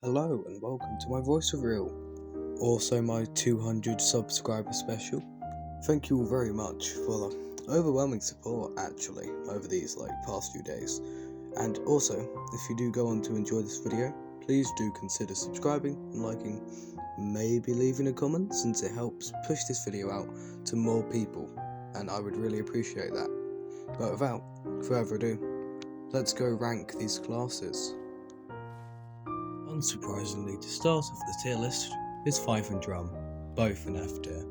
Hello and welcome to my voice reveal, also my 200 subscriber special. Thank you all very much for the overwhelming support actually over these past few days. And also, if you do go on to enjoy this video, please do consider subscribing and liking, maybe leaving a comment, since it helps push this video out to more people, and I would really appreciate that. But without further ado, let's go rank these classes. Unsurprisingly, to start off the tier list is Fife and Drum, both in F tier.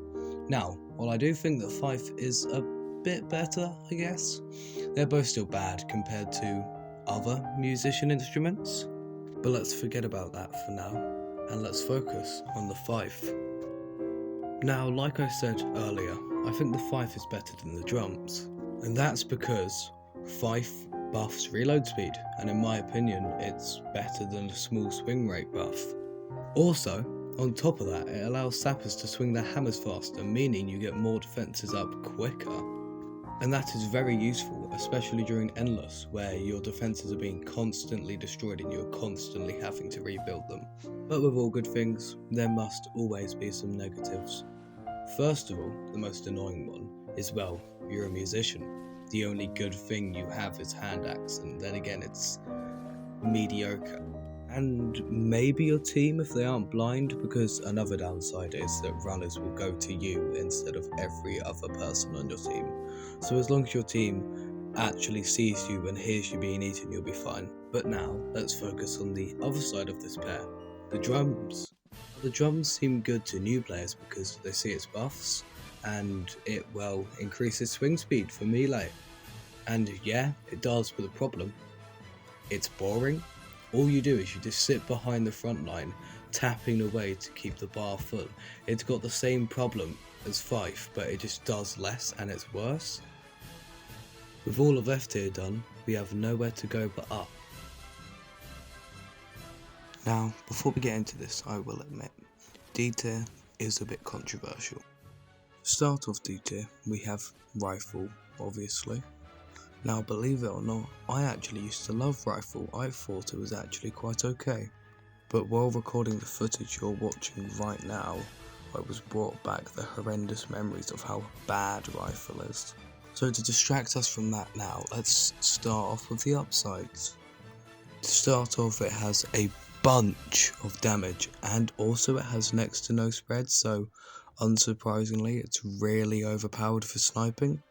Now, while I do think that Fife is a bit better, I guess, they're both still bad compared to other musician instruments. But let's forget about that for now, and let's focus on the Fife. Now, like I said earlier, I think the Fife is better than the drums, and that's because Fife buffs reload speed, and in my opinion it's better than a small swing rate buff. Also, on top of that, it allows sappers to swing their hammers faster, meaning you get more defences up quicker. And that is very useful, especially during Endless, where your defences are being constantly destroyed and you're constantly having to rebuild them. But with all good things, there must always be some negatives. First of all, the most annoying one is, well, you're a musician. The only good thing you have is hand axe, and then again it's mediocre. And maybe your team if they aren't blind, because another downside is that runners will go to you instead of every other person on your team. So as long as your team actually sees you and hears you being eaten, you'll be fine. But now, let's focus on the other side of this pair, the drums. The drums seem good to new players because they see its buffs, and it, well, increases swing speed for melee. And yeah, it does, but the problem, it's boring. All you do is you just sit behind the front line, tapping away to keep the bar full. It's got the same problem as Fife, but it just does less and it's worse. With all of F tier done, we have nowhere to go but up. Now, before we get into this, I will admit, D tier is a bit controversial. To start off D tier, we have Rifle, obviously. Now, believe it or not, I actually used to love Rifle. I thought it was actually quite okay. But while recording the footage you're watching right now, I was brought back the horrendous memories of how bad Rifle is. So to distract us from that now, let's start off with the upsides. To start off, it has a bunch of damage, and also it has next to no spread, so unsurprisingly it's really overpowered for sniping.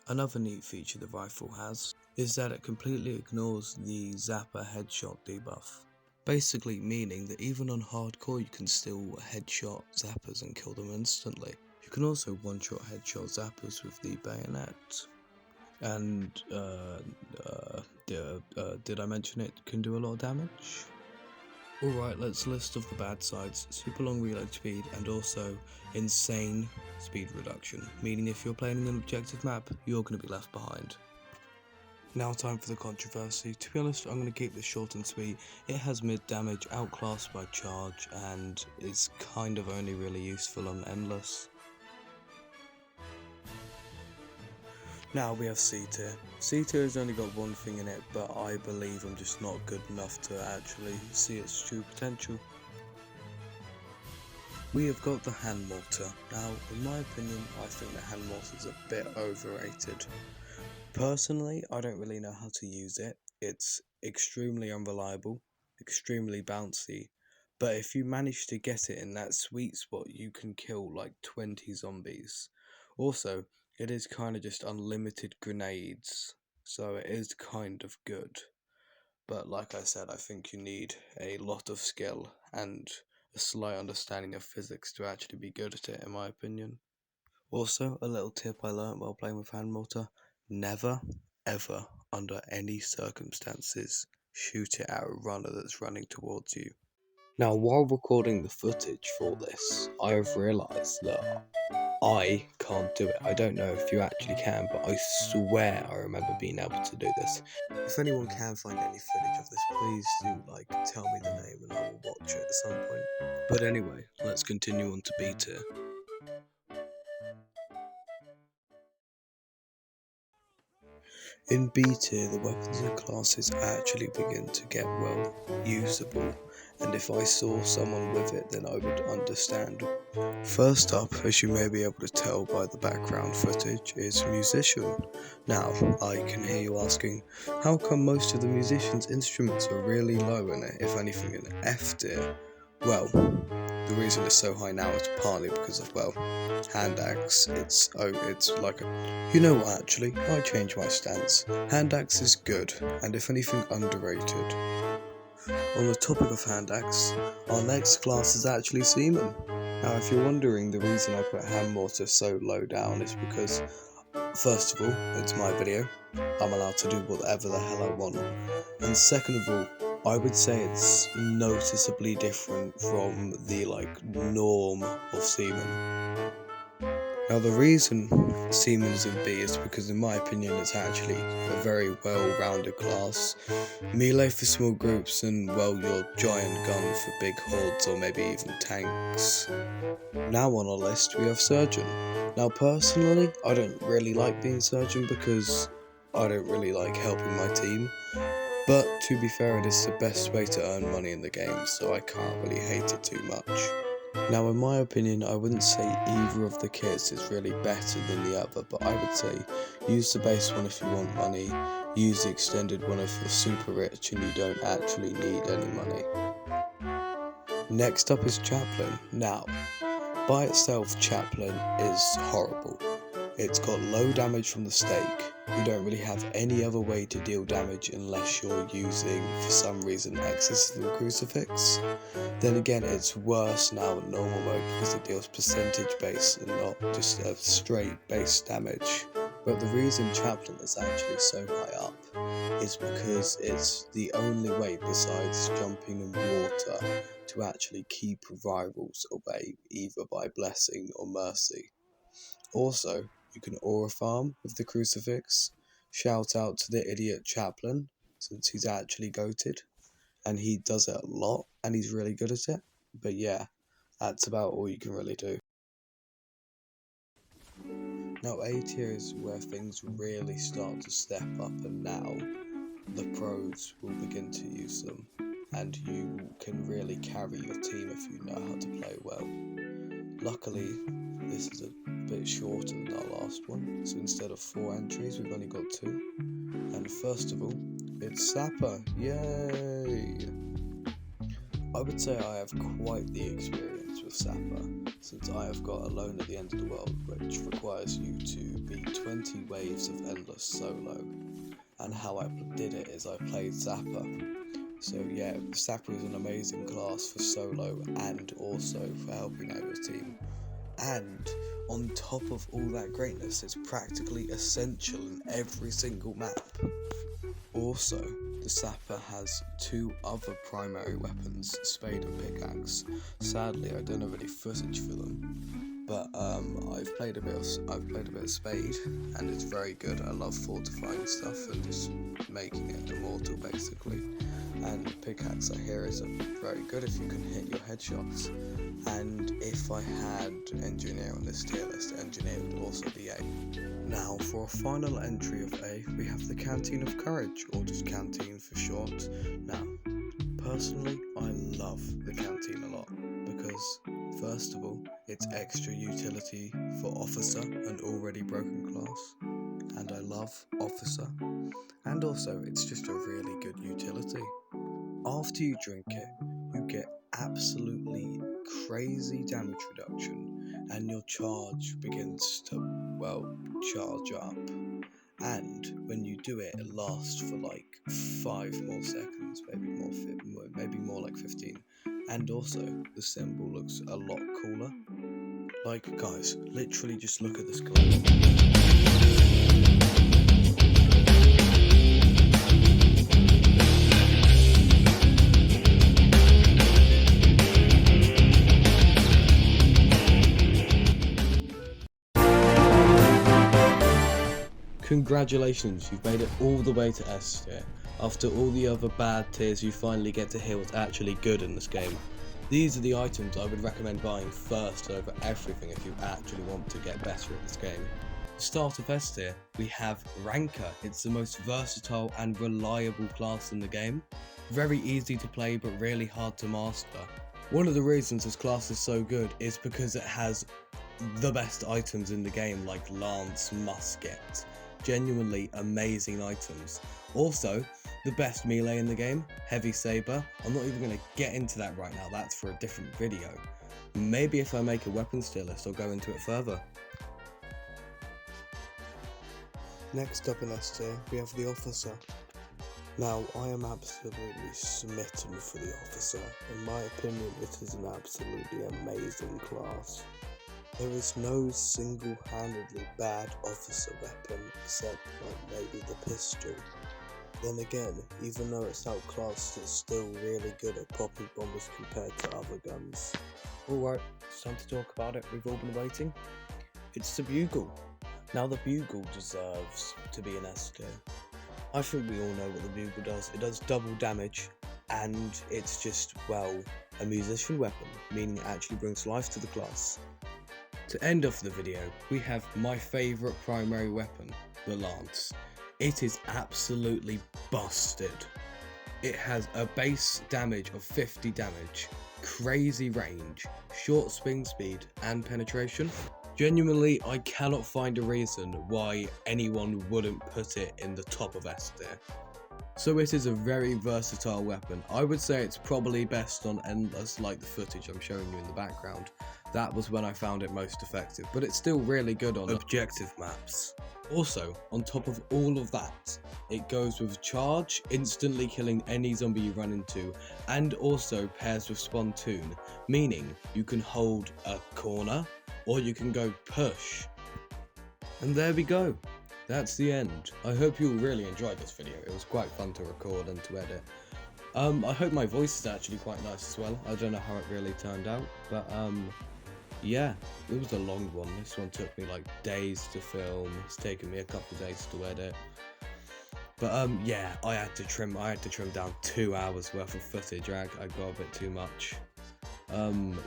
Another neat feature the rifle has is that it completely ignores the zapper headshot debuff, basically meaning that even on hardcore you can still headshot zappers and kill them instantly. You can also one-shot headshot zappers with the bayonet. And did I mention it can do a lot of damage? Alright, let's list off the bad sides. Super long reload speed and also insane speed reduction, meaning if you're playing an objective map, you're going to be left behind. Now time for the controversy. To be honest, I'm going to keep this short and sweet. It has mid damage, outclassed by charge, and is kind of only really useful on Endless. Now we have C tier. C tier has only got one thing in it, but I believe I'm just not good enough to actually see its true potential. We have got the hand mortar. Now, in my opinion, I think the hand mortar is a bit overrated. Personally, I don't really know how to use it. It's extremely unreliable, extremely bouncy, but if you manage to get it in that sweet spot, you can kill like 20 zombies. Also, it is kind of just unlimited grenades, so it is kind of good. But like I said, I think you need a lot of skill and a slight understanding of physics to actually be good at it, in my opinion. Also, a little tip I learnt while playing with hand mortar: never, ever, under any circumstances, shoot it at a runner that's running towards you. Now, while recording the footage for this, I have realised that I can't do it. I don't know if you actually can, but I swear I remember being able to do this. If anyone can find any footage of this, please do tell me the name and I will watch it at some point. But anyway, let's continue on to B tier. In B tier, the weapons and classes actually begin to get, well, usable, and if I saw someone with it, then I would understand. First up, as you may be able to tell by the background footage, is musician. Now, I can hear you asking, how come most of the musicians' instruments are really low and if anything in F tier? Well, the reason it's so high now is partly because of, hand axe. It's like a... You know what, actually, I changed my stance. Hand axe is good, and if anything, underrated. On the topic of hand axe, our next class is actually seaman. Now, if you're wondering, the reason I put hand mortar so low down is because, first of all, it's my video. I'm allowed to do whatever the hell I want. And second of all, I would say it's noticeably different from the, norm of seaman. Now, the reason seaman is in B is because, in my opinion, it's actually a very well-rounded class. Melee for small groups and, your giant gun for big hordes or maybe even tanks. Now on our list we have surgeon. Now personally, I don't really like being surgeon because I don't really like helping my team. But to be fair, it is the best way to earn money in the game, so I can't really hate it too much. Now in my opinion, I wouldn't say either of the kits is really better than the other, but I would say use the base one if you want money, use the extended one if you're super rich and you don't actually need any money. Next up is chaplain. Now, by itself, chaplain is horrible. It's got low damage from the stake. You don't really have any other way to deal damage unless you're using, for some reason, Exorcism Crucifix. Then again, it's worse now in normal mode because it deals percentage base and not just a straight base damage. But the reason chaplain is actually so high up is because it's the only way besides jumping in water to actually keep rivals away, either by blessing or mercy. Also, you can aura farm with the crucifix. Shout out to theidiotchaplin, since he's actually goated, and he does it a lot, and he's really good at it. But yeah, that's about all you can really do. Now A tier is where things really start to step up, and now the pros will begin to use them, and you can really carry your team if you know how to play well. Luckily, this is a bit shorter than our last one, so instead of 4 entries, we've only got 2. And first of all, it's Sapper, yay! I would say I have quite the experience with Sapper, since I have got Alone at the End of the World, which requires you to beat 20 waves of endless solo. And how I did it is I played Sapper. So yeah, Sapper is an amazing class for solo and also for helping out your team. And on top of all that greatness, it's practically essential in every single map. Also, the Sapper has 2 other primary weapons, Spade and Pickaxe. Sadly, I don't have any footage for them, but I've played a bit of Spade, and it's very good. I love fortifying stuff and just making it immortal, basically. And Pickaxe, I hear, is very good if you can hit your headshots. And if I had Engineer on this tier list, Engineer would also be A. Now, for a final entry of A, we have the Canteen of Courage, or just Canteen for short. Now, personally, I love the Canteen a lot, because, first of all, it's extra utility for Officer, an already broken class, and I love Officer, and also, it's just a really good utility. After you drink it, you get absolutely crazy damage reduction, and your charge begins to, charge up. And when you do it, it lasts for 5 more seconds, maybe more like 15. And also, the symbol looks a lot cooler. Guys, literally just look at this colour. Congratulations, you've made it all the way to S tier. After all the other bad tiers, you finally get to hear what's actually good in this game. These are the items I would recommend buying first over everything if you actually want to get better at this game. To start off S tier, we have Ranker. It's the most versatile and reliable class in the game. Very easy to play but really hard to master. One of the reasons this class is so good is because it has the best items in the game, like lance, musket, genuinely amazing items. Also, the best melee in the game, heavy saber. I'm not even going to get into that right now, that's for a different video. Maybe if I make a weapons tier list, I'll go into it further. Next up in S tier, we have the officer. Now, I am absolutely smitten for the officer. In my opinion, it is an absolutely amazing class. There is no single-handedly bad officer weapon except like maybe the pistol. Then again, even though it's outclassed, it's still really good at popping bombers compared to other guns. Alright, it's time to talk about it. We've all been waiting. It's the bugle. Now the bugle deserves to be an S tier. I think we all know what the bugle does. It does double damage, and it's just, well, a musician weapon, meaning it actually brings life to the class. To end off the video, we have my favourite primary weapon, the lance. It is absolutely busted. It has a base damage of 50 damage, crazy range, short swing speed, and penetration. Genuinely, I cannot find a reason why anyone wouldn't put it in the top of S tier. So it is a very versatile weapon. I would say it's probably best on endless, like the footage I'm showing you in the background. That was when I found it most effective, but it's still really good on objective maps. Also, on top of all of that, it goes with charge, instantly killing any zombie you run into, and also pairs with spontoon, meaning you can hold a corner, or you can go push. And there we go. That's the end. I hope you all really enjoyed this video. It was quite fun to record and to edit. I hope my voice is actually quite nice as well. I don't know how it really turned out, but yeah, it was a long one. This one took me like days to film. It's taken me a couple of days to edit. But yeah, I had to trim down 2 hours worth of footage. I got a bit too much.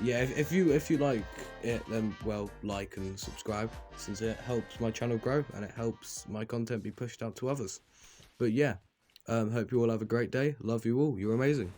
Yeah, if you like it, then well, like and subscribe, since it helps my channel grow and it helps my content be pushed out to others. But yeah, hope you all have a great day. Love you all. You're amazing.